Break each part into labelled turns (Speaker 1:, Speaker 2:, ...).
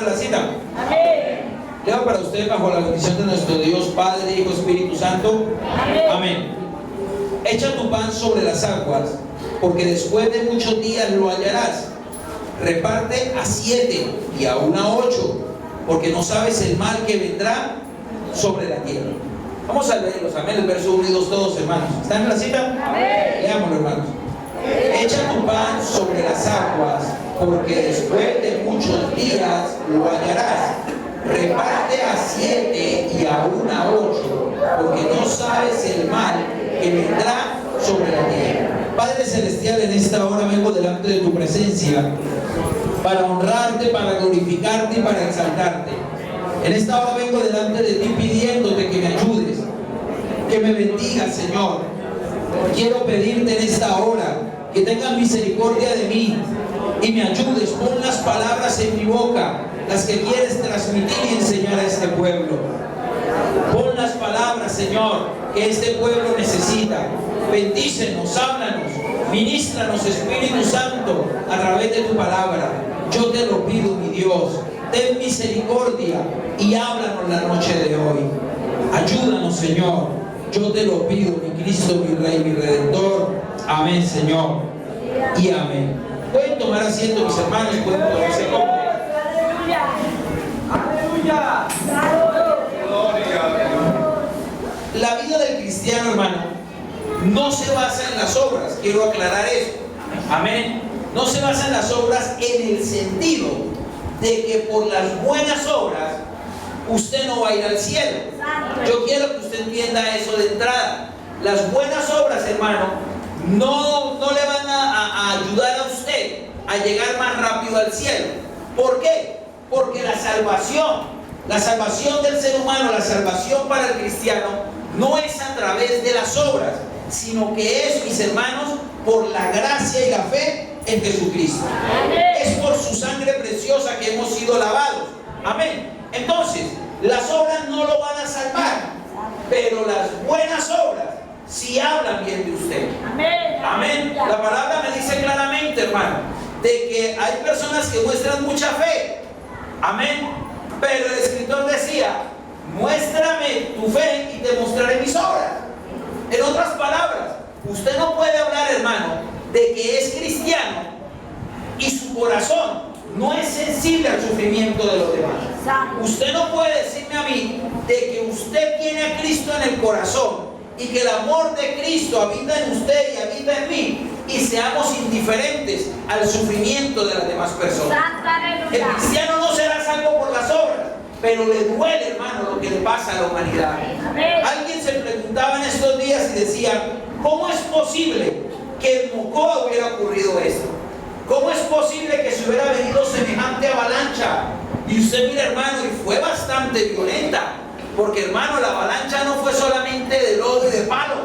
Speaker 1: de la cita?
Speaker 2: Amén.
Speaker 1: Leo para usted bajo la bendición de nuestro Dios, Padre, Hijo, Espíritu Santo. Amén. Echa tu pan sobre las aguas, porque después de muchos días lo hallarás. Reparte a 7 y aún a 8, porque no sabes el mal que vendrá sobre la tierra. Vamos a leerlos, amén, el verso 1 y 2 todos, hermanos. ¿Están en la cita?
Speaker 2: Amén.
Speaker 1: Leámoslo, hermanos. Echa tu pan sobre las aguas, porque después de muchos días lo hallarás. Reparte a 7 y aún a 8, porque no sabes el mal que vendrá sobre la tierra. Padre Celestial, en esta hora vengo delante de tu presencia para honrarte, para glorificarte y para exaltarte. En esta hora vengo delante de ti pidiéndote que me ayudes, que me bendigas, Señor. Quiero pedirte en esta hora que tengas misericordia de mí y me ayudes. Pon las palabras en mi boca, las que quieres transmitir y enseñar a este pueblo. Pon las palabras, Señor, que este pueblo necesita. Bendícenos, háblanos, ministranos, Espíritu Santo, a través de tu palabra. Yo te lo pido, mi Dios. Ten misericordia y háblanos la noche de hoy. Ayúdanos, Señor. Yo te lo pido, mi Cristo, mi Rey, mi Redentor. Amén, Señor. Y amén. Pueden tomar asiento, mis hermanos, pueden tomarse cómodos.
Speaker 2: Aleluya.
Speaker 1: La vida del cristiano, hermano, no se basa en las obras. Quiero aclarar eso. Amén. No se basa en las obras en el sentido de que por las buenas obras usted no va a ir al cielo. Yo quiero que usted entienda eso de entrada. Las buenas obras, hermano, no le van a ayudar a usted a llegar más rápido al cielo. ¿Por qué? Porque la salvación del ser humano, la salvación para el cristiano, no es a través de las obras, sino que es, mis hermanos, por la gracia y la fe en Jesucristo. Es por su sangre preciosa que hemos sido lavados. Amén. Entonces, las obras no lo van a salvar, pero las buenas obras sí hablan bien de usted. Amén. La palabra me dice claramente, hermano, de que hay personas que muestran mucha fe. Amén. Pero el escritor decía: muéstrame tu fe y te mostraré mis obras. En otras palabras, usted no puede hablar, hermano, de que es cristiano y su corazón no es sensible al sufrimiento de los demás. Usted no puede decirme a mí de que usted tiene a Cristo en el corazón y que el amor de Cristo habita en usted y habita en mí, y seamos indiferentes al sufrimiento de las demás personas. El cristiano no será salvo por las obras, pero le duele, hermano, lo que le pasa a la humanidad. Alguien se preguntaba en estos días y decía: ¿cómo es posible que en Mocoa hubiera ocurrido esto? ¿Cómo es posible que se hubiera venido semejante avalancha? Y usted mira, hermano, y fue bastante violenta, porque, hermano, la avalancha no fue solamente de lodo y de palos,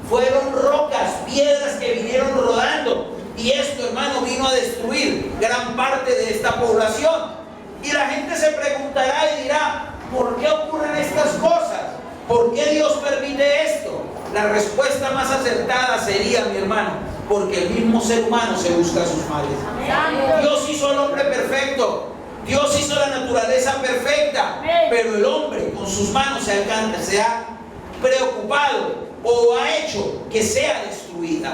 Speaker 1: fueron rocas, piedras que vinieron rodando, y esto, hermano, vino a destruir gran parte de esta población. Y la gente se preguntará y dirá: ¿por qué ocurren estas cosas? ¿Por qué Dios permite esto? La respuesta más acertada sería, mi hermano, porque el mismo ser humano se busca sus males. Dios hizo al hombre perfecto, Dios hizo la naturaleza perfecta, pero el hombre con sus manos se ha preocupado o ha hecho que sea destruida.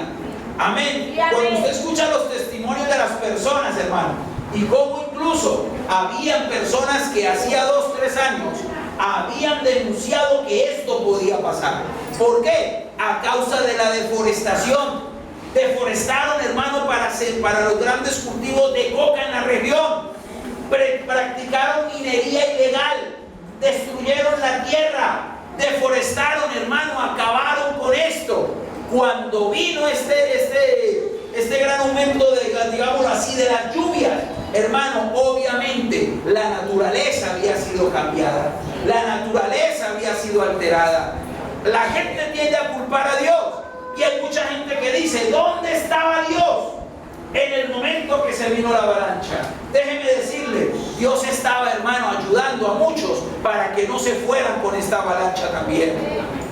Speaker 1: Amén. Cuando usted escucha los testimonios de las personas, hermano, y cómo incluso habían personas que hacía 2, 3 años habían denunciado que esto podía pasar. ¿Por qué? A causa de la deforestación. Deforestaron, hermano, para los grandes cultivos de coca en la región. Practicaron minería ilegal, destruyeron la tierra, deforestaron, hermano, acabaron con esto. Cuando vino este gran aumento de, digámoslo así, de las lluvias, hermano, obviamente la naturaleza había sido cambiada, la naturaleza había sido alterada. La gente tiende a culpar a Dios, y hay mucha gente que dice: ¿dónde estaba Dios en el momento que se vino la avalancha? Déjeme decirle, Dios estaba, hermano, ayudando a muchos para que no se fueran con esta avalancha también.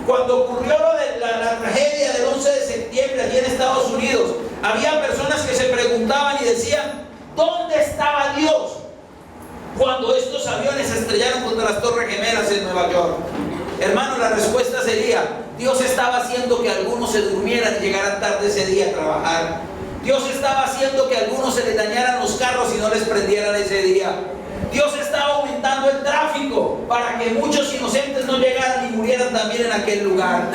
Speaker 1: Cuando ocurrió lo de la tragedia del 11 de septiembre allí en Estados Unidos, había personas que se preguntaban y decían: ¿dónde estaba Dios cuando esto Gemelas en Nueva York? Hermano, la respuesta sería: Dios estaba haciendo que algunos se durmieran y llegaran tarde ese día a trabajar. Dios estaba haciendo que a algunos se les dañaran los carros y no les prendieran ese día. Dios estaba aumentando el tráfico para que muchos inocentes no llegaran y murieran también en aquel lugar.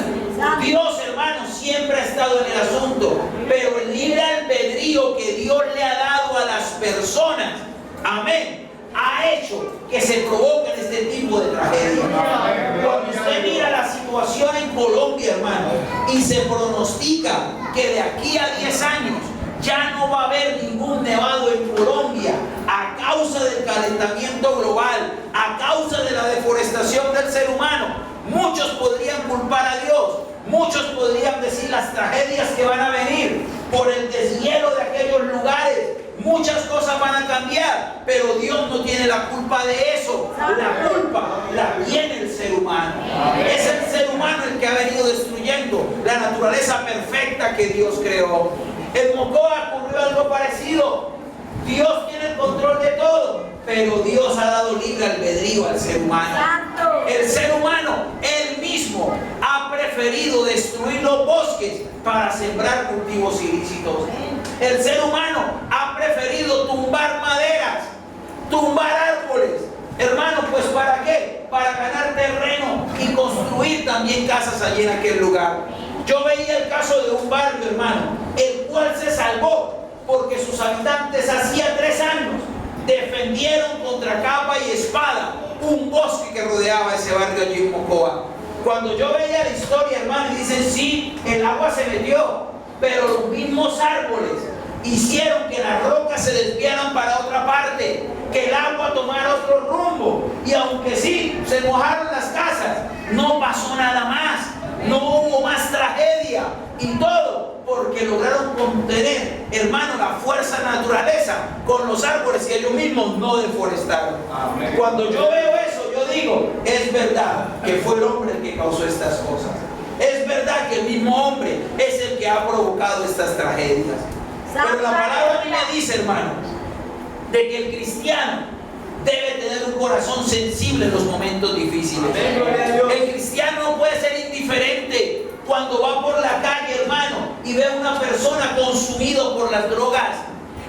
Speaker 1: Dios, hermano, siempre ha estado en el asunto, pero el libre albedrío que Dios le ha dado a las personas, amén, ha hecho que se provoquen este tipo de tragedias. Cuando usted mira la situación en Colombia, hermano, y se pronostica que de aquí a 10 años ya no va a haber ningún nevado en Colombia a causa del calentamiento global, a causa de la deforestación del ser humano, muchos podrían culpar a Dios, muchos podrían decir las tragedias que van a venir por el deshielo de aquellos lugares. Muchas cosas van a cambiar, pero Dios no tiene la culpa de eso. La culpa la tiene el ser humano. Es el ser humano el que ha venido destruyendo la naturaleza perfecta que Dios creó. En Mocoa ocurrió algo parecido. Dios tiene el control de todo, pero Dios ha dado libre albedrío al ser humano. El ser humano, él mismo, ha preferido destruir los bosques para sembrar cultivos ilícitos. El ser humano ha preferido tumbar maderas, tumbar árboles. Hermano, pues ¿para qué? Para ganar terreno y construir también casas allí en aquel lugar. Yo veía el caso de un barrio, hermano, el cual se salvó porque sus habitantes hacía 3 años defendieron contra capa y espada un bosque que rodeaba ese barrio allí en Mocoa. Cuando yo veía la historia, hermano, y dicen, sí, el agua se metió, pero los mismos árboles hicieron que las rocas se desviaran para otra parte, que el agua tomara otro rumbo, y aunque sí, se mojaron las casas, no pasó nada más, no hubo más tragedia, y todo porque lograron contener, hermano, la fuerza naturaleza con los árboles y ellos mismos no deforestaron. Amén. Cuando yo veo eso, yo digo, es verdad que fue el hombre el que causó estas cosas. Es verdad que el mismo hombre es el que ha provocado estas tragedias. Pero la palabra a mí me dice, hermano, de que el cristiano debe tener un corazón sensible en los momentos difíciles. El cristiano no puede ser indiferente cuando va por la calle, hermano, y ve a una persona consumido por las drogas.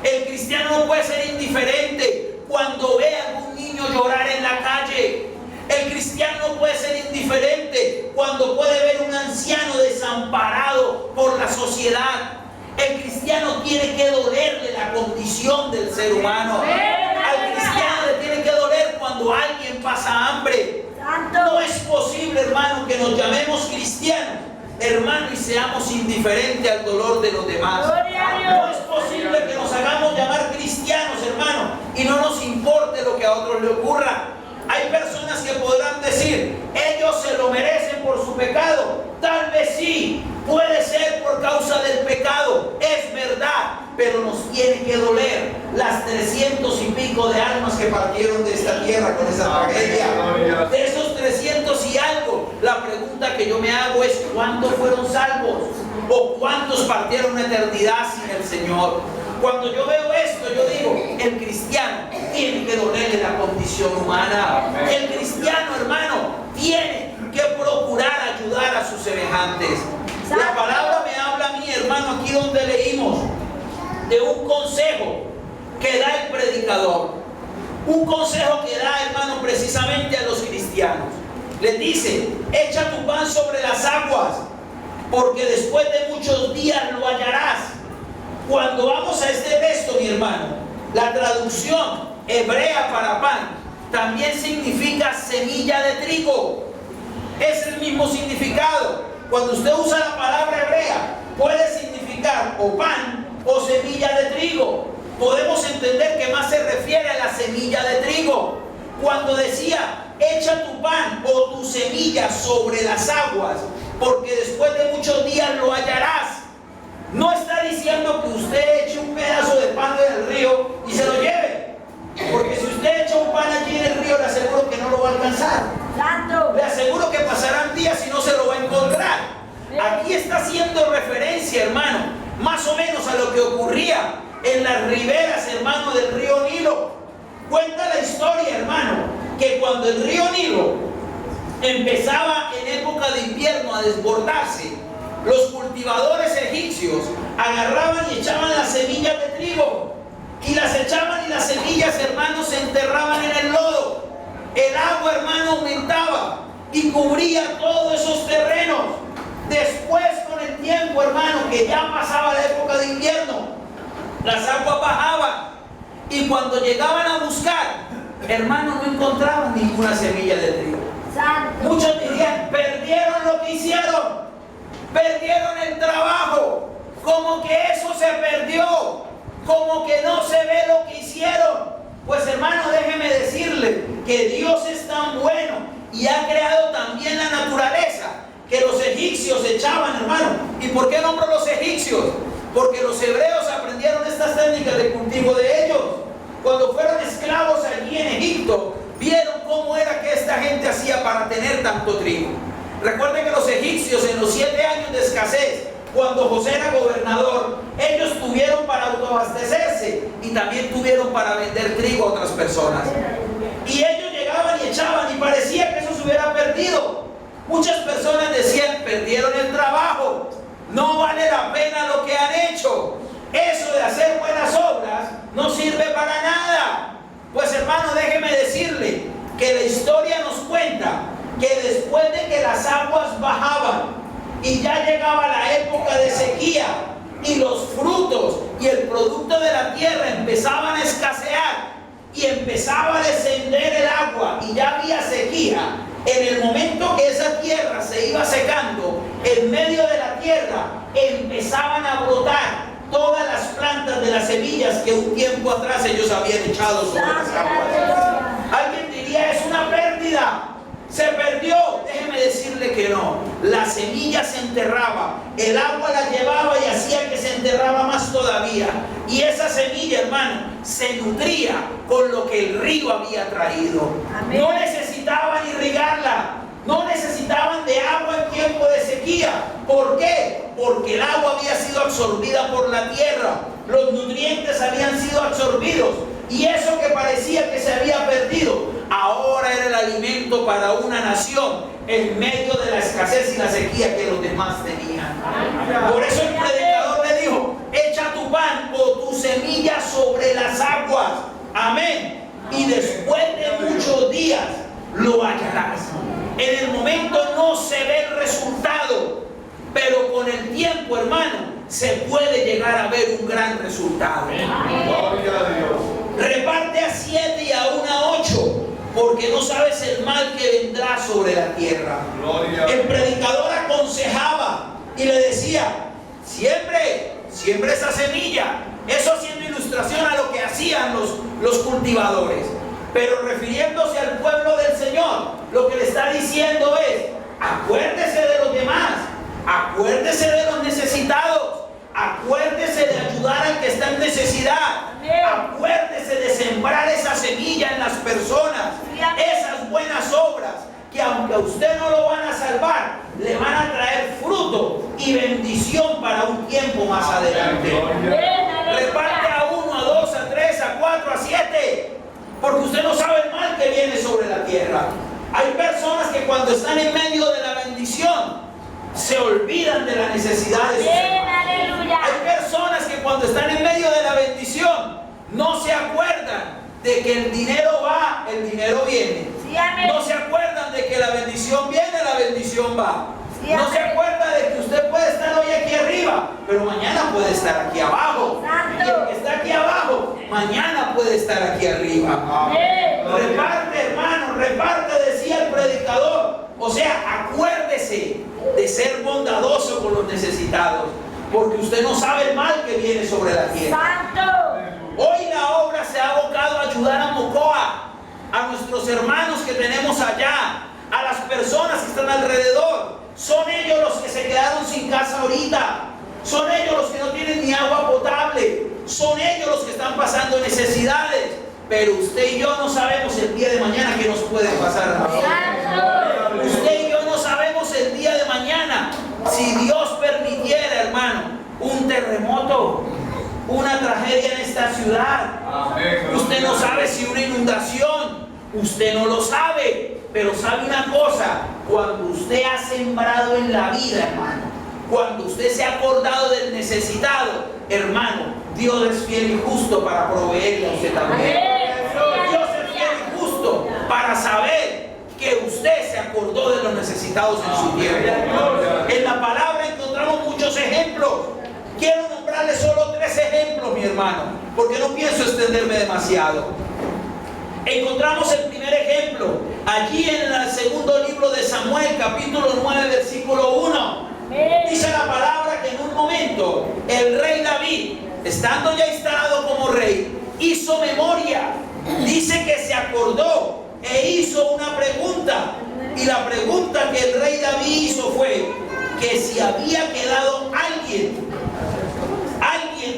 Speaker 1: El cristiano no puede ser indiferente cuando ve a algún niño llorar en la calle. El cristiano no puede ser indiferente cuando puede ver un anciano desamparado por la sociedad. El cristiano tiene que dolerle la condición del ser humano. Al cristiano le tiene que doler cuando alguien pasa hambre. No es posible, hermano, que nos llamemos cristianos, hermano, y seamos indiferentes al dolor de los demás. No es posible que nos hagamos llamar cristianos, hermano, y no nos importe lo que a otros le ocurra. Hay personas que podrán decir, ellos se lo merecen por su pecado. Tal vez sí, puede ser por causa del pecado, es verdad, pero nos tiene que doler las 300 y pico de almas que partieron de esta tierra con esa tragedia. De esos 300 y algo, la pregunta que yo me hago es, ¿cuántos fueron salvos? ¿O cuántos partieron una eternidad sin el Señor? Cuando yo veo esto, yo digo, el cristiano tiene que dolerle la condición humana. El cristiano, hermano, tiene que procurar ayudar a sus semejantes. La palabra me habla a mí, hermano, aquí donde leímos, de un consejo que da el predicador. Un consejo que da, hermano, precisamente a los cristianos. Les dice, echa tu pan sobre las aguas, porque después de muchos días lo hallarás. Cuando vamos a este texto, mi hermano, la traducción hebrea para pan también significa semilla de trigo. Es el mismo significado. Cuando usted usa la palabra hebrea, puede significar o pan o semilla de trigo. Podemos entender que más se refiere a la semilla de trigo. Cuando decía, echa tu pan o tu semilla sobre las aguas, porque después de muchos días lo hallarás. No está diciendo que usted eche un pedazo de pan en el río y se lo lleve. Porque si usted echa un pan allí en el río, le aseguro que no lo va a alcanzar. Le aseguro que pasarán días y no se lo va a encontrar. Aquí está haciendo referencia, hermano, más o menos a lo que ocurría en las riberas, hermano, del río Nilo. Cuenta la historia, hermano, que que cuando el río Nilo empezaba en época de invierno a desbordarse, los cultivadores egipcios agarraban y echaban las semillas de trigo, y las echaban y las semillas, hermanos, se enterraban en el lodo. El agua, hermano, aumentaba y cubría todos esos terrenos. Después, con el tiempo, hermano, que ya pasaba la época de invierno, las aguas bajaban, y cuando llegaban a buscar, hermano, no encontraban ninguna semilla de trigo. Muchos dirían: perdieron lo que hicieron, perdieron el trabajo, como que eso se perdió, como que no se ve lo que hicieron. Pues, hermano, déjeme decirle que Dios es tan bueno y ha creado también la naturaleza, que los egipcios echaban, hermano. ¿Y por qué nombro los egipcios? Porque los hebreos aprendieron estas técnicas de cultivo de ellos. Cuando fueron esclavos allí en Egipto, vieron cómo era que esta gente hacía para tener tanto trigo. Recuerden que los egipcios, en los 7 años de escasez, cuando José era gobernador, ellos tuvieron para autoabastecerse y también tuvieron para vender trigo a otras personas. Y ellos llegaban y echaban, y parecía que eso se hubiera perdido. Muchas personas decían: perdieron el trabajo, no vale la pena lo que han hecho. Eso de hacer buenas obras no sirve para nada. Pues, hermano, déjeme decirle que la historia nos cuenta que después de que las aguas bajaban y ya llegaba la época de sequía, y los frutos y el producto de la tierra empezaban a escasear y empezaba a descender el agua y ya había sequía, en el momento que esa tierra se iba secando, en medio de la tierra empezaban a brotar todas las plantas de las semillas que un tiempo atrás ellos habían echado sobre las aguas. Alguien diría: es una pérdida, se perdió. Déjeme decirle que no. La semilla se enterraba, el agua la llevaba y hacía que se enterraba más todavía. Y esa semilla, hermano, se nutría con lo que el río había traído. Amén. No necesitaban irrigarla, no necesitaban de agua en tiempo de sequía. ¿Por qué? Porque el agua había sido absorbida por la tierra, los nutrientes habían sido absorbidos, y eso que parecía que se había perdido, ahora era el alimento para una nación en medio de la escasez y la sequía que los demás tenían. Por eso el predicador le dijo: echa tu pan o tu semilla sobre las aguas. Amén. Y después de muchos días lo hallarás. En el momento no se ve el resultado, pero con el tiempo, hermano, se puede llegar a ver un gran resultado. Gloria a Dios. Reparte a 7 y aún a 8, porque no sabes el mal que vendrá sobre la tierra. Gloria. El predicador aconsejaba y le decía: siempre esa semilla. Eso haciendo ilustración a lo que hacían los cultivadores. Pero refiriéndose al pueblo del Señor, lo que le está diciendo es: acuérdese de los demás, acuérdese de los necesitados, acuérdese de ayudar al que está en necesidad, acuérdese de sembrar esa semilla en las personas, esas buenas obras que, aunque a usted no lo van a salvar, le van a traer fruto y bendición para un tiempo más adelante. Reparte a 1, a 2, a 3, a 4, a 7, porque usted no sabe el mal que viene sobre la tierra. Hay personas que cuando están en medio de la bendición se olvidan de la necesidad de sus hermanos. Hay personas que cuando están en medio de la bendición no se acuerdan de que el dinero va, el dinero viene. No se acuerdan de que la bendición viene, la bendición va. No se acuerda de que usted puede estar hoy aquí arriba, pero mañana puede estar aquí abajo. Y el que está aquí abajo, mañana puede estar aquí arriba. Reparte, hermano, reparte, decía el predicador. O sea, acuérdese de ser bondadoso con los necesitados, porque usted no sabe el mal que viene sobre la tierra. Hoy la obra se ha abocado a ayudar a Mocoa, a nuestros hermanos que tenemos allá, a las personas que están alrededor. Son ellos los que se quedaron sin casa ahorita, son ellos los que no tienen ni agua potable, son ellos los que están pasando necesidades. Pero usted y yo no sabemos el día de mañana qué nos puede pasar a nosotros. Usted y yo no sabemos el día de mañana, si Dios permitiera, hermano, un terremoto, una tragedia en esta ciudad. Usted no sabe si una inundación, Usted no lo sabe, pero sabe una cosa: cuando usted ha sembrado en la vida, hermano, cuando usted se ha acordado del necesitado, hermano, Dios es fiel y justo para proveerle a usted también. Dios es fiel y justo para saber que usted se acordó de los necesitados en su tiempo. En la palabra encontramos muchos ejemplos. Quiero nombrarle solo 3 ejemplos, mi hermano, porque no pienso extenderme demasiado. Encontramos el primer ejemplo allí en el segundo libro de Samuel, capítulo 9, versículo 1. Dice la palabra que en un momento el rey David, estando ya instalado como rey, hizo memoria. Dice que se acordó e hizo una pregunta. Y la pregunta que el rey David hizo fue que si había quedado alguien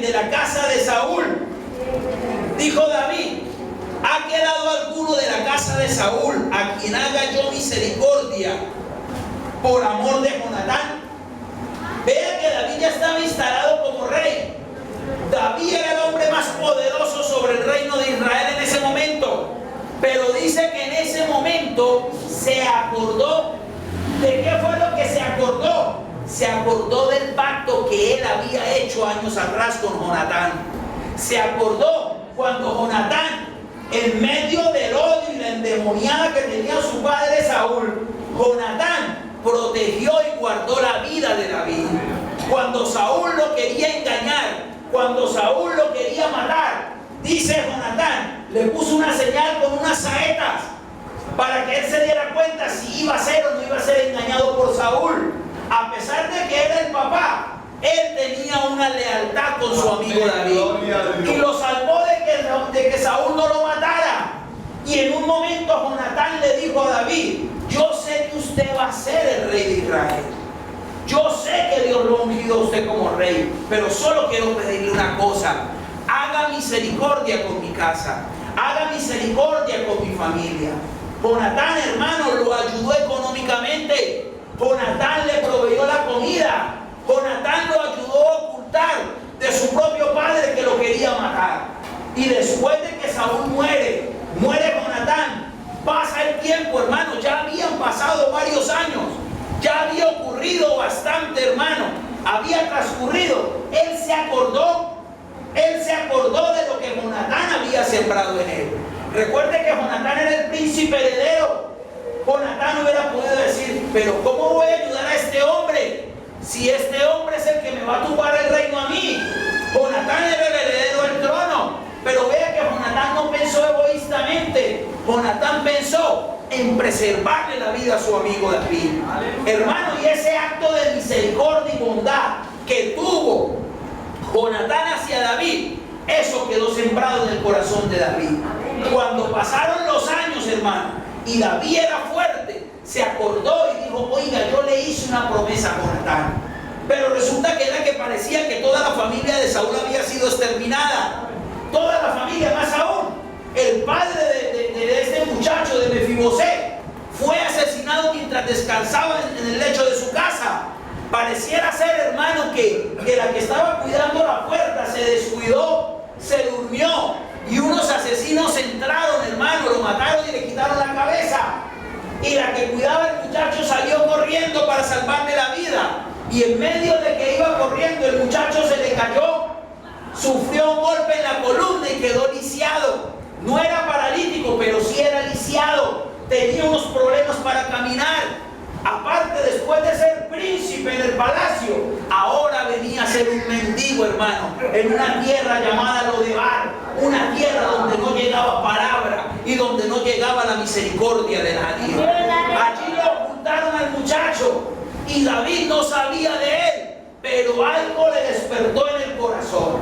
Speaker 1: de la casa de Saúl. Dijo David: ¿ha quedado alguno de la casa de Saúl a quien haga yo misericordia por amor de Jonatán? Vea que David ya estaba instalado como rey. David era el hombre más poderoso sobre el reino de Israel en ese momento. Pero dice que en ese momento se acordó. ¿De qué fue lo que se acordó? Se acordó del pacto que él había hecho años atrás con Jonatán. Se acordó cuando Jonatán, en medio del odio y la endemoniada que tenía su padre Saúl, Jonatán protegió y guardó la vida de David. Cuando Saúl lo quería engañar, cuando Saúl lo quería matar, dice Jonatán, le puso una señal con unas saetas para que él se diera cuenta si iba a ser o no iba a ser engañado por Saúl. A pesar de que era el papá, él tenía una lealtad con su amigo David y lo salvó de que Saúl no lo matara. Y en un momento Jonatán le dijo a David: yo sé que usted va a ser el rey de Israel. Yo sé que Dios lo ha ungido a usted como rey, pero solo quiero pedirle una cosa: haga misericordia con mi casa, haga misericordia con mi familia. Jonatán, hermano, lo ayudó económicamente. Jonatán le proveyó la comida. Jonatán lo ayudó a ocultar de su propio padre que lo quería matar. Y después de que Saúl muere Jonatán, pasa el tiempo, hermano, ya habían pasado varios años, ya había ocurrido bastante, hermano, había transcurrido. Él se acordó de lo que Jonatán había sembrado en él. Recuerde que Jonatán era el príncipe heredero. Jonatán hubiera podido decir: pero ¿cómo voy a ayudar a este hombre si este hombre es el que me va a tumbar el reino a mí? Jonatán era el heredero del trono. Pero vea que Jonatán no pensó egoístamente. Jonatán pensó en preservarle la vida a su amigo David. Hermano, y ese acto de misericordia y bondad que tuvo Jonatán hacia David, eso quedó sembrado en el corazón de David. Cuando pasaron los años, hermano, y David era fuerte, se acordó y dijo: oiga, yo le hice una promesa a Jonatán. Pero resulta que era que parecía que toda la familia de Saúl había sido exterminada. Toda la familia, más aún, el padre de este muchacho, de Mefiboset, fue asesinado mientras descansaba en el lecho de su casa. Pareciera ser, hermano, que la que estaba cuidando la puerta se descuidó, se durmió, y unos asesinos entraron, hermano, lo mataron y le quitaron la cabeza. Y la que cuidaba al muchacho salió corriendo para salvarle la vida. Y en medio de que iba corriendo, el muchacho se le cayó, sufrió un golpe en la columna y quedó lisiado. No era paralítico, pero sí era lisiado. Tenía unos problemas para caminar. Aparte, después de ser príncipe en el palacio, ahora venía a ser un mendigo, hermano, en una tierra llamada Lodebar, una tierra donde no llegaba palabra y donde no llegaba la misericordia de nadie. Allí lo ocultaron al muchacho y David no sabía de él, pero algo le despertó en el corazón.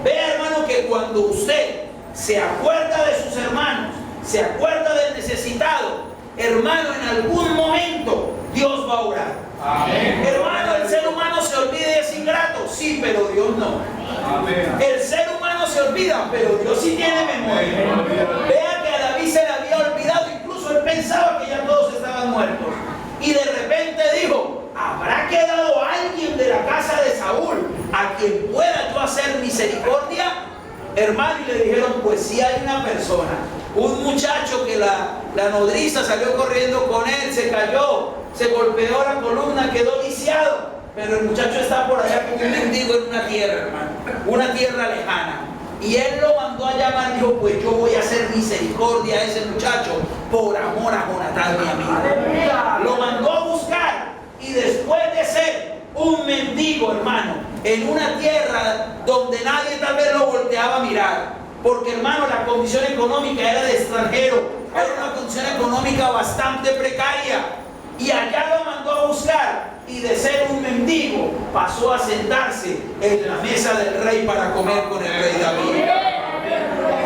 Speaker 1: Vea, hermano, que cuando usted se acuerda de sus hermanos, se acuerda del necesitado, hermano, en algún momento Dios va a orar. Amén. Hermano, el ser humano se olvida y es ingrato, sí, pero Dios no. Amén. El ser humano se olvida, pero Dios sí tiene memoria. Vea que a David se le había olvidado, incluso él pensaba que ya todos estaban muertos. Y de repente dijo: ¿habrá quedado alguien de la casa de Saúl a quien pueda yo hacer misericordia? Hermano, y le dijeron: pues sí hay una persona. Un muchacho que la nodriza salió corriendo con él, se cayó, se golpeó la columna, quedó lisiado. Pero el muchacho está por allá como un mendigo en una tierra, hermano, una tierra lejana. Y él lo mandó a llamar, dijo, pues yo voy a hacer misericordia a ese muchacho por amor a Jonatán, mi amigo. Lo mandó a buscar y después de ser un mendigo, hermano, en una tierra donde nadie tal vez lo volteaba a mirar, porque, hermano, la condición económica era de extranjero, era una condición económica bastante precaria. Y allá lo mandó a buscar, y de ser un mendigo pasó a sentarse en la mesa del rey para comer con el rey David.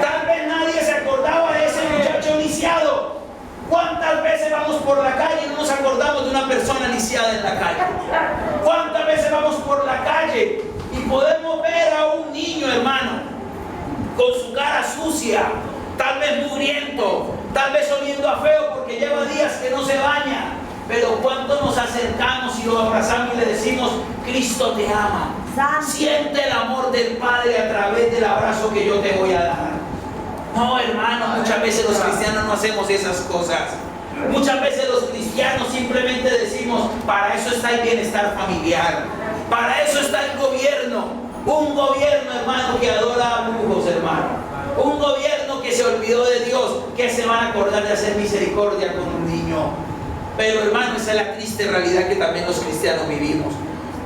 Speaker 1: Tal vez nadie se acordaba de ese muchacho lisiado. ¿Cuántas veces vamos por la calle y no nos acordamos de una persona lisiada en la calle? ¿Cuántas veces vamos por la calle y podemos ver a un niño, hermano, con su cara sucia, tal vez mugriento, tal vez oliendo a feo porque lleva días que no se baña? Pero cuando nos acercamos y lo abrazamos y le decimos, Cristo te ama, siente el amor del Padre a través del abrazo que yo te voy a dar. No, hermano, muchas veces los cristianos no hacemos esas cosas. Muchas veces los cristianos simplemente decimos, para eso está el bienestar familiar, para eso está el gobierno. Un gobierno, hermano, que adora a brujos, hermano. Un gobierno que se olvidó de Dios, que se van a acordar de hacer misericordia con un niño. Pero, hermano, esa es la triste realidad que también los cristianos vivimos.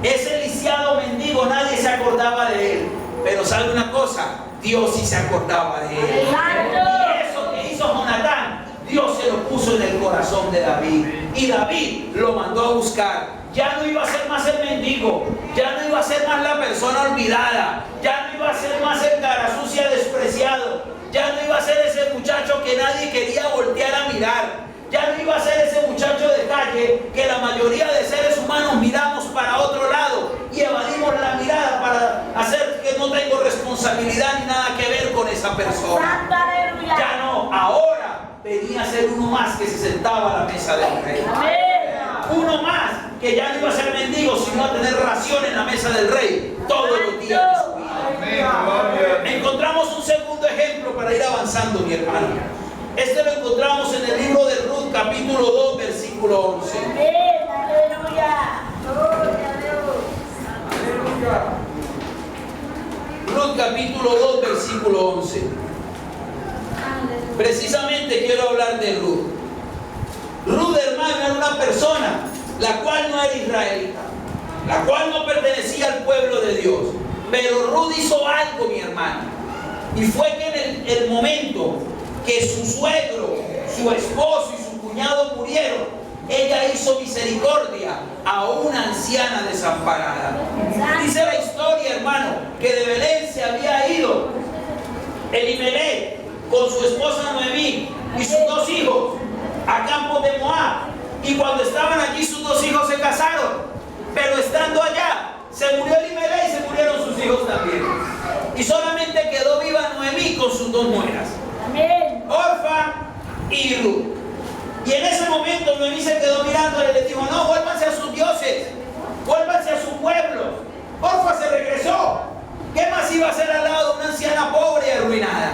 Speaker 1: Ese lisiado mendigo, nadie se acordaba de él. Pero ¿sabe una cosa? Dios sí se acordaba de él. Y eso que hizo Jonatán, Dios se lo puso en el corazón de David. Y David lo mandó a buscar. Ya no iba a ser más el mendigo, ya no iba a ser más la persona olvidada, ya no iba a ser más el cara sucia despreciado, ya no iba a ser ese muchacho que nadie quería voltear a mirar. Ya no iba a ser ese muchacho de calle que la mayoría de seres humanos miramos para otro lado y evadimos la mirada para hacer que no tengo responsabilidad ni nada que ver con esa persona. Ya no, ahora venía a ser uno más que se sentaba a la mesa del rey. Uno más que ya no iba a ser mendigo, sino a tener ración en la mesa del rey todos los días de su vida. Encontramos un segundo ejemplo para ir avanzando, mi hermano. Este lo encontramos en el libro de Ruth, capítulo 2, versículo 11. Ruth, capítulo 2, versículo 11. Precisamente quiero hablar de Ruth. Ruth, hermano, era una persona la cual no era israelita, la cual no pertenecía al pueblo de Dios. Pero Ruth hizo algo, mi hermano. Y fue que en el momento que su suegro, su esposo y su cuñado murieron, ella hizo misericordia a una anciana desamparada. Dice la historia, hermano, que de Belén se había ido Elimelech con su esposa Noemí y sus dos hijos a campos de Moab. Y cuando estaban allí sus dos hijos se casaron. Pero estando allá, se murió Elimelech y se murieron sus hijos también. Y solamente quedó viva Noemí con sus dos nueras, Orfa y Ruth. Y en ese momento Noemí se quedó mirándole y le dijo, no, vuélvanse a sus dioses, vuélvanse a su pueblo. Orfa se regresó. ¿Qué más iba a hacer al lado de una anciana pobre y arruinada?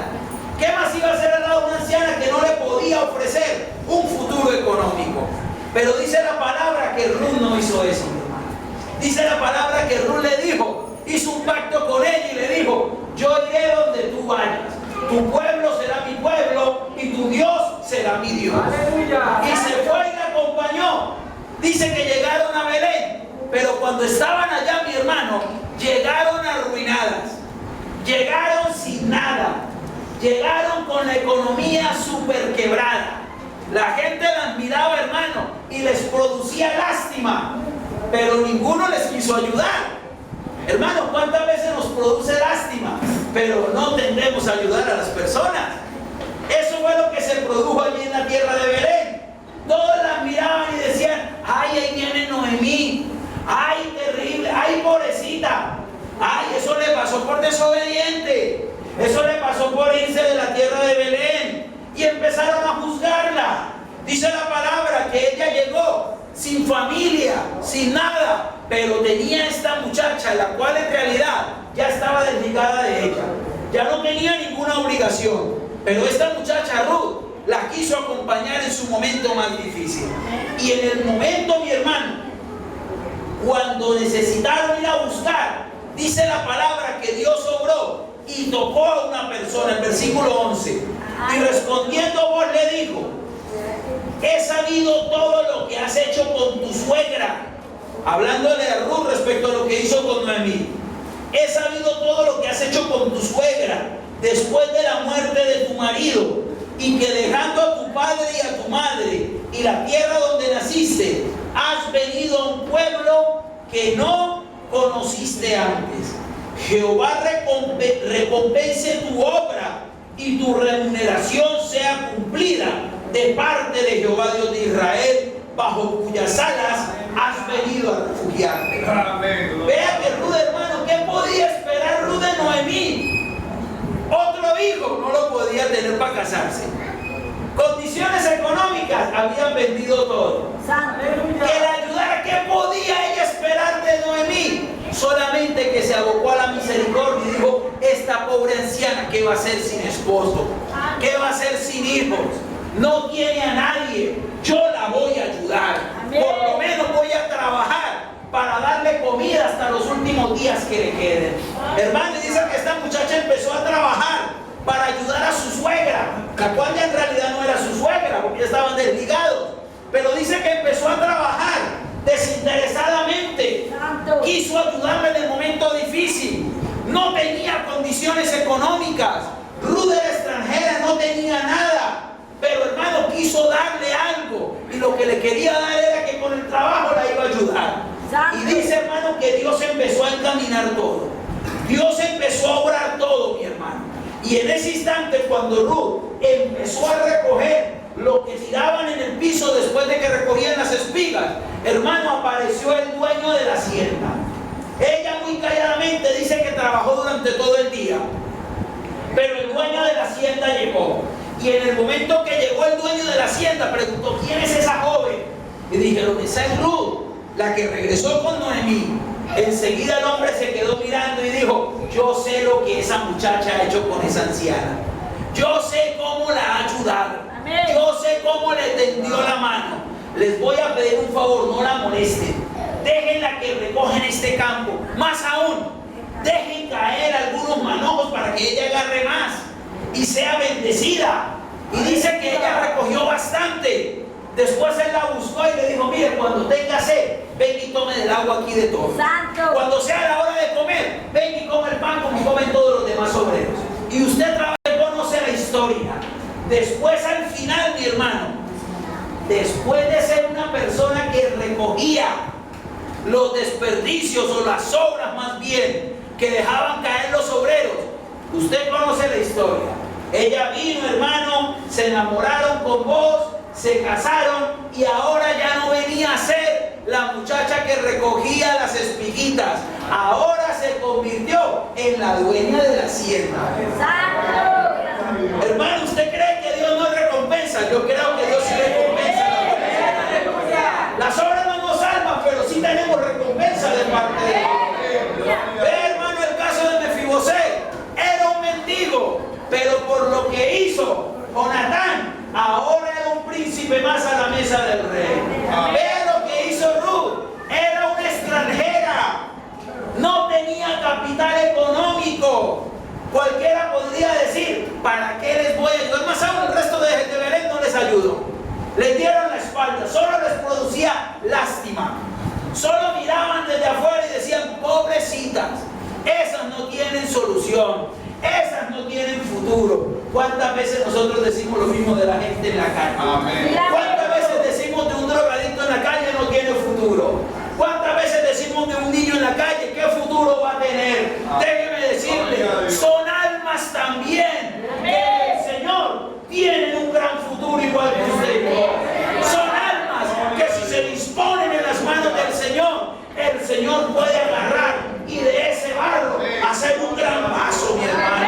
Speaker 1: ¿Qué más iba a hacer al lado de una anciana que no le podía ofrecer un futuro económico? Pero dice la palabra que Ruth no hizo eso, hermano. Dice la palabra que Ruth le dijo, hizo un pacto con ella y le dijo, yo iré donde tú vayas. Tu pueblo será mi pueblo y tu Dios será mi Dios. ¡Aleluya! Y se fue y la acompañó. Dice que llegaron a Belén, pero cuando estaban allá, mi hermano, llegaron arruinadas, llegaron sin nada, llegaron con la economía súper quebrada. La gente las miraba, hermano, y les producía lástima, pero ninguno les quiso ayudar. Hermano, ¿cuántas veces nos produce lástima, pero no tendemos a ayudar a las personas? Eso fue lo que se produjo allí en la tierra de Belén. Todos las miraban y decían, ay, ahí viene Noemí, ay, terrible, ay, pobrecita, ay, eso le pasó por desobediente, eso le pasó por irse de la tierra de Belén. Y empezaron a juzgarla. Dice la palabra que ella llegó sin familia, sin nada, pero tenía esta muchacha, la cual en realidad ya estaba desligada de ella, ya no tenía ninguna obligación. Pero esta muchacha Ruth la quiso acompañar en su momento más difícil. Y en el momento, mi hermano, cuando necesitaron ir a buscar, dice la palabra que Dios obró y tocó a una persona, el versículo 11. Y respondiendo vos le dijo: he sabido todo lo que has hecho con tu suegra. Hablándole a Ruth respecto a lo que hizo con Noemí. He sabido todo lo que has hecho con tu suegra después de la muerte de tu marido, y que dejando a tu padre y a tu madre y la tierra donde naciste, has venido a un pueblo que no conociste antes. Jehová recompense tu obra y tu remuneración sea cumplida de parte de Jehová Dios de Israel, bajo cuyas alas has venido a refugiarte. Vea que Ruth, hermano, ¿qué podía esperar Ruth de Noemí? Otro hijo, no lo podía tener para casarse. Condiciones económicas, habían vendido todo. Que la ayudara, ¿qué podía ella esperar de Noemí? Solamente que se abocó a la misericordia y dijo: esta pobre anciana, ¿qué va a hacer sin esposo? ¿Qué va a hacer sin hijos? No tiene a nadie. Yo la voy a ayudar. Por lo menos voy a trabajar para darle comida hasta los últimos días que le queden. Hermano, dice que esta muchacha empezó a trabajar para ayudar a su suegra, la cual ya en realidad no era su suegra, porque ya estaban desligados. Pero dice que empezó a trabajar desinteresadamente. Quiso ayudarle en el momento difícil. No tenía condiciones económicas. Ruth era extranjera, no tenía nada. Pero hermano, quiso darle algo. Y lo que le quería dar era que con el trabajo la iba a ayudar. Y dice, hermano, que Dios empezó a encaminar todo. Dios empezó a obrar todo, mi hermano. Y en ese instante, cuando Ruth empezó a recoger lo que tiraban en el piso después de que recogían las espigas, hermano, apareció el dueño de la hacienda. Ella muy calladamente dice que trabajó durante todo el día. Pero el dueño de la hacienda llegó. Y en el momento que llegó el dueño de la hacienda, preguntó: ¿quién es esa joven? Y dijeron: esa es Ruth, la que regresó con Noemí. Enseguida el hombre se quedó mirando y dijo: yo sé lo que esa muchacha ha hecho con esa anciana. Yo sé cómo la ha ayudado. Yo sé cómo le tendió la mano. Les voy a pedir un favor: no la molesten. Déjenla que recoja en este campo. Más aún, dejen caer algunos manojos para que ella agarre más y sea bendecida. Y dice que ella recogió bastante. Después él la buscó y le dijo: mire, cuando tenga sed, ven y tome del agua aquí de todo. Cuando sea la hora de comer, ven y come el pan como comen todos los demás obreros. Y usted conoce la historia. Después, al final, mi hermano, después de ser una persona que recogía los desperdicios o las sobras más bien que dejaban caer los obreros, usted conoce la historia. Ella vino, hermano, se enamoraron con vos, se casaron y ahora ya no venía a ser la muchacha que recogía las espiguitas. Ahora se convirtió en la dueña de la hacienda. Hermano, ¿usted cree que Dios no recompensa? Yo creo que Dios sí recompensa. Las obras no nos salvan, pero sí tenemos recompensa de parte de Dios. Ve, hermano, el caso de Mefiboset. Era un mendigo, pero por lo que hizo Jonatán, ahora era un príncipe más a la mesa del rey. Vea lo que hizo Ruth. Era una extranjera. No tenía capital económico. Cualquiera podría decir: ¿para qué les voy a ayudar? Más aún, el resto de Belén no les ayudó. Les dieron la espalda. Solo les producía lástima. Solo miraban desde afuera y decían: pobrecitas. Esas no tienen solución. Esas no tienen futuro. ¿Cuántas veces nosotros decimos lo mismo de la gente en la calle? Amén. ¿Cuántas veces decimos de un drogadicto en la calle: no tiene futuro? ¿Cuántas veces decimos de un niño en la calle: qué futuro va a tener? Déjeme decirle, son almas también que el Señor tienen un gran futuro igual que usted. Son almas que si se disponen en las manos del Señor, el Señor puede agarrar y de ese barro hacer un gran vaso, mi hermano.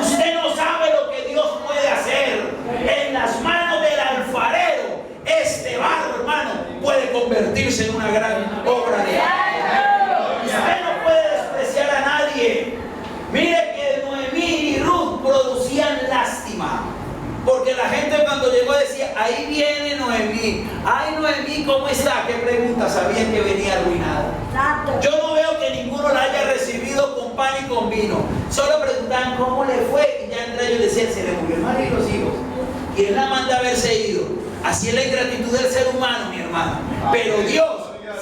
Speaker 1: Usted no sabe lo que Dios puede hacer en las manos del alfarero. Este barro, hermano, puede convertirse en una gran obra de arte. Usted no puede despreciar a nadie. Mire que Noemí y Ruth producían ahí viene Noemí. Ay, Noemí, ¿cómo está? ¿Qué pregunta? Sabían que venía arruinada. Yo no veo que ninguno la haya recibido con pan y con vino. Solo preguntaban cómo le fue y ya entre ellos decían, se le murió el marido y los hijos. ¿Quién la manda a haberse ido? Así es la ingratitud del ser humano, mi hermano. Pero Dios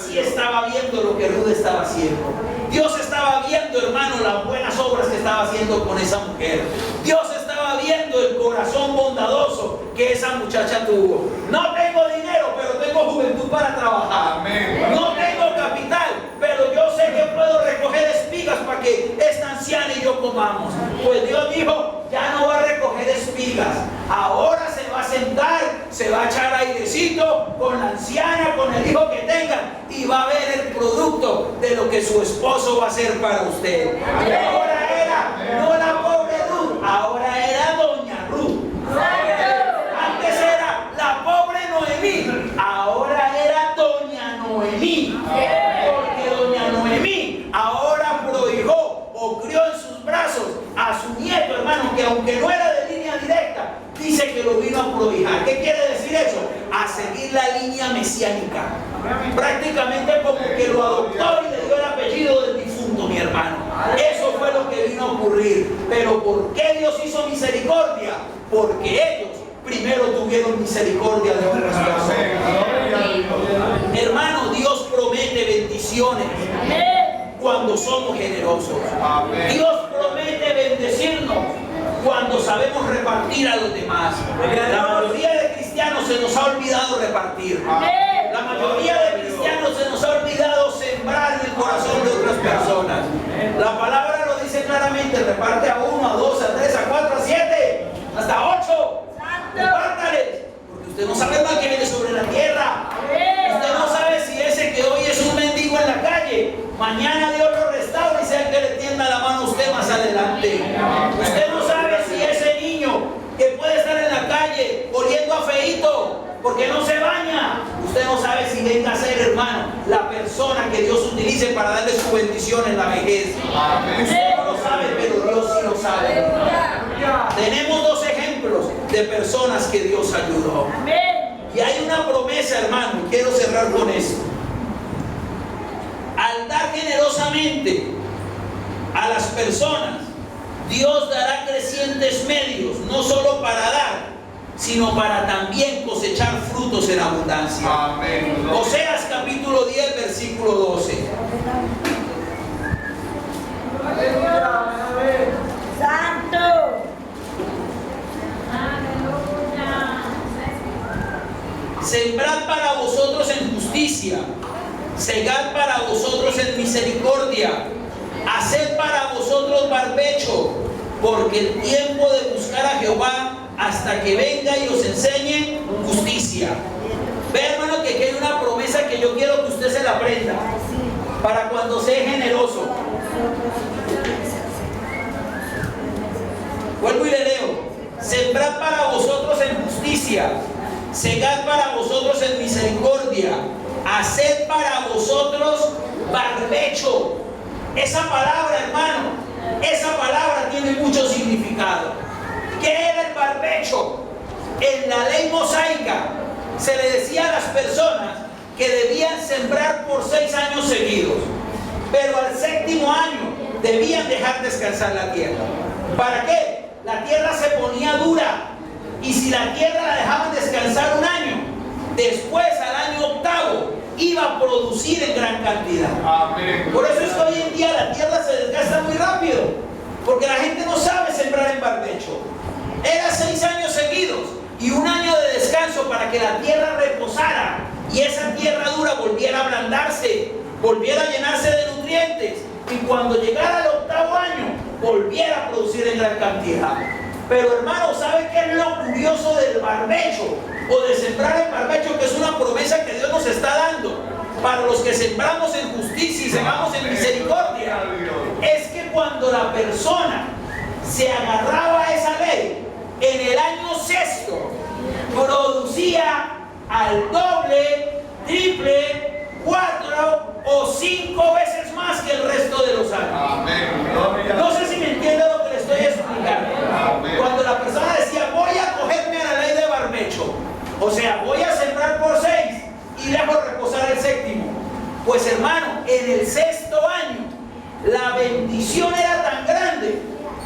Speaker 1: sí estaba viendo lo que Ruth estaba haciendo. Dios estaba viendo, hermano, las buenas obras que estaba haciendo con esa mujer. Dios estaba viendo el corazón bondadoso que esa muchacha tuvo. No tengo dinero, pero tengo juventud para trabajar. No tengo capital, pero yo sé que puedo recoger espigas para que esta anciana y yo comamos. Pues Dios dijo, ya no va a recoger espigas. Ahora se va a sentar, se va a echar airecito con la anciana, con el hijo que tengan, y va a ver el producto de lo que su esposo va a hacer para usted. Y ahora era, no la pobre Ruth, ahora era doña Ruth. Antes era la pobre Noemí, ahora era doña Noemí. Porque doña Noemí ahora prohijó o crió en sus brazos a su nieto, hermano, que aunque no era de línea directa, dice que lo vino a prohijar. ¿Qué quiere decir eso? A seguir la línea mesiánica. Prácticamente como que lo adoptó y le dio el apellido del difunto, mi hermano. Eso fue lo que vino a ocurrir. Pero ¿por qué Dios hizo misericordia? Porque ellos primero tuvieron misericordia de otras personas. Hermano, Dios promete bendiciones cuando somos generosos. Dios promete bendecirnos cuando sabemos repartir a los demás. La mayoría de cristianos se nos ha olvidado repartir. La mayoría de cristianos se nos ha olvidado sembrar en el corazón de otras personas. La palabra lo dice claramente, reparte a 1, a 2, a 3, a 4, a 7, hasta 8. Repártales, porque usted no sabe el mal que viene sobre la tierra. Usted no sabe si ese que hoy es un mendigo en la calle, mañana Dios lo restaura y sea que le tienda la mano a usted más adelante. Usted no sabe si ese niño que puede estar en la calle oliendo a feíto porque no se baña, usted no sabe si venga a ser, hermano, la persona que Dios utilice para darle su bendición en la vejez. Usted no lo sabe, pero Dios sí lo sabe. Tenemos dos ejemplos de personas que Dios ayudó. Y hay una promesa, hermano, y quiero cerrar con esto. Al dar generosamente a las personas, Dios dará crecientes medios, no solo para dar, sino para también cosechar frutos en abundancia. Amén. Oseas capítulo 10, versículo 12.
Speaker 3: Santo.
Speaker 1: Sembrad para vosotros en justicia, segad para vosotros en misericordia, haced para vosotros barbecho, porque el tiempo de buscar a Jehová hasta que venga y os enseñe justicia. Ve, hermano, que aquí hay una promesa que yo quiero que usted se la aprenda para cuando sea generoso. Vuelvo y le leo: sembrad para vosotros en justicia, segad para vosotros en misericordia, haced para vosotros barbecho. Esa palabra, hermano, esa palabra tiene mucho significado. ¿Qué era el barbecho? En la ley mosaica se le decía a las personas que debían sembrar por 6 años seguidos, pero al 7º año debían dejar descansar la tierra. ¿Para qué? La tierra se ponía dura, y si la tierra la dejaban descansar 1 año, después al año 8º iba a producir en gran cantidad. Amén. Por eso es que hoy en día la tierra se desgasta muy rápido, porque la gente no sabe sembrar en barbecho. Era 6 años seguidos y 1 año de descanso para que la tierra reposara y esa tierra dura volviera a ablandarse, volviera a llenarse de nutrientes, y cuando llegara el 8º año volviera a producir en gran cantidad. Pero, hermano, ¿sabe qué es lo curioso del barbecho o de sembrar en barbecho? Que es una promesa que Dios nos está dando para los que sembramos en justicia y sembramos en misericordia. Es que cuando la persona se agarraba a esa ley, en el año 6º producía al doble, triple, 4 o 5 veces más que el resto de los años. No sé si me entiende lo que le estoy explicando. Cuando la persona decía, voy a acogerme a la ley de barbecho, O sea, voy a sembrar por 6 y dejo reposar el séptimo. Pues hermano, en el sexto año, la bendición era tan grande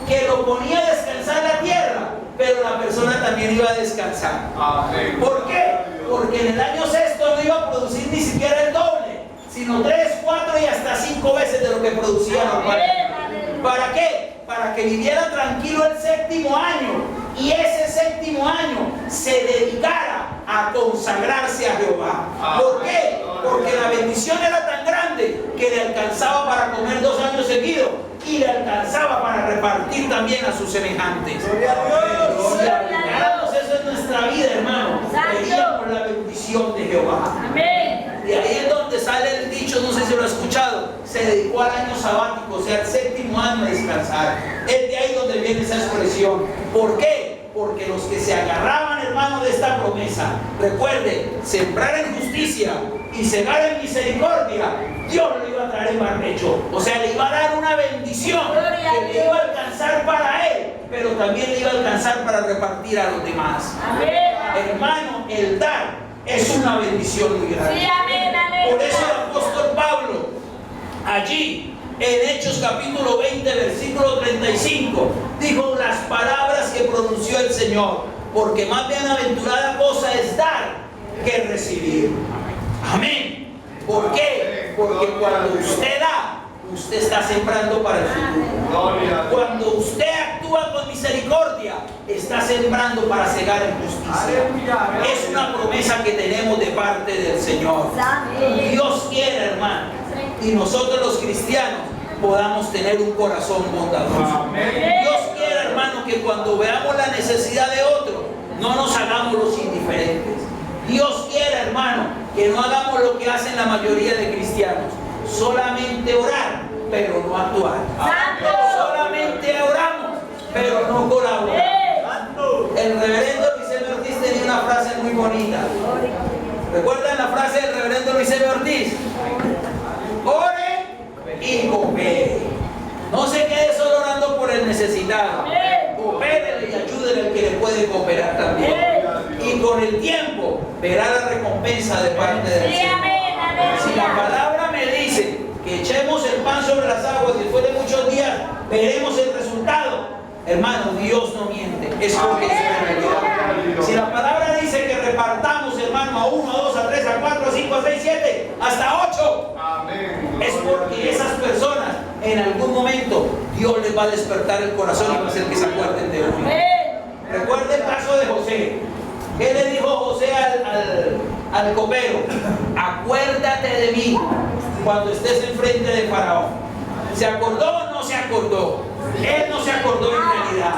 Speaker 1: que lo ponía a descansar la tierra, pero la persona también iba a descansar.
Speaker 4: Amén.
Speaker 1: ¿Por qué? Porque en el año sexto no iba a producir ni siquiera el doble, sino 3, 4 y hasta 5 veces de lo que producía normalmente. ¿Para qué? Para que viviera tranquilo el séptimo año y ese séptimo año se dedicara a consagrarse a Jehová. ¿Por qué? Porque la bendición era tan grande que le alcanzaba para comer 2 años seguidos y le alcanzaba para repartir también a sus semejantes.
Speaker 2: Gloria a Dios.
Speaker 1: Si aplicáramos eso en nuestra vida, hermano, veríamos la bendición de Jehová.
Speaker 3: Amén.
Speaker 1: De ahí es donde sale el dicho, no sé si lo ha escuchado, se dedicó al año sabático, o sea, al séptimo año a descansar. Es de ahí donde viene esa expresión. ¿Por qué? Porque los que se agarraban, hermano, de esta promesa, recuerde, sembrar en justicia y cegar en misericordia, Dios lo iba a traer en barbecho. O sea, le iba a dar una bendición que le iba a alcanzar para él, pero también le iba a alcanzar para repartir a los demás.
Speaker 3: Amén.
Speaker 1: Hermano, el dar es una bendición muy grande.
Speaker 3: Sí, amén, amén.
Speaker 1: Por eso el apóstol Pablo, allí en Hechos capítulo 20, versículo 35, dijo las palabras que pronunció el Señor, porque más bienaventurada cosa es dar que recibir. Amén. ¿Por qué? Porque cuando usted da, usted está sembrando para el futuro. Cuando usted actúa con misericordia, está sembrando para cegar en justicia. Es una promesa que tenemos de parte del Señor. Dios quiere, hermano, y nosotros los cristianos podamos tener un corazón bondadoso. Dios quiere, hermano, que cuando veamos la necesidad de otro, no nos hagamos los indiferentes. Dios quiere, hermano, que no hagamos lo que hacen la mayoría de cristianos, solamente orar, pero no actuar. Solamente oramos, pero no colaboramos. El reverendo Luis M. Ortiz tenía una frase muy bonita. ¿Recuerdan la frase del reverendo Luis M. Ortiz? Ore y coopere. No se quede solo orando por el necesitado. Coopérele y ayúdele al que le puede cooperar también. Y con el tiempo verá la recompensa de parte del Señor. Si la palabra me dice que echemos el pan sobre las aguas y después de muchos días veremos el resultado, hermano, Dios no miente, es porque es una realidad. Si la palabra dice que repartamos, hermano, a 1, a 2, a 3, a 4, a 5, a 6, 7, hasta 8, es porque esas personas en algún momento Dios les va a despertar el corazón y va a hacer que se acuerden de uno. Recuerda el caso de José. ¿Qué le dijo José al copero? Acuérdate de mí cuando estés enfrente de Faraón. ¿Se acordó o no se acordó? Él no se acordó en realidad.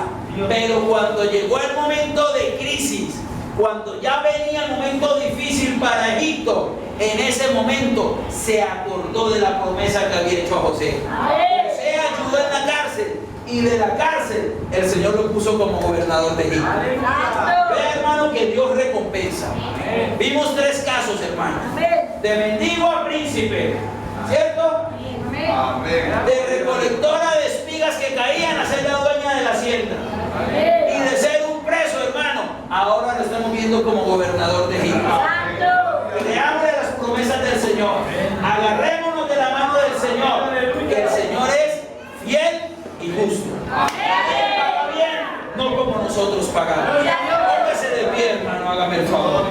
Speaker 1: Pero cuando llegó el momento de crisis, cuando ya venía el momento difícil para Egipto, en ese momento se acordó de la promesa que había hecho a José. José ayudó en la cárcel. Y de la cárcel el Señor lo puso como gobernador de Egipto. Vea, hermano, que Dios recompensa. Vimos 3 casos, hermano. De mendigo a príncipe, ¿cierto? De recolectora de espigas que caían a ser la dueña de la hacienda. Y de ser un preso, hermano, ahora lo estamos viendo como gobernador de Egipto. Creámosle las promesas del Señor. Agarrémonos de la mano del Señor, que el Señor es fiel y justo. Él paga bien, no como nosotros pagamos. Póngase de pie, hermano, hágame el favor.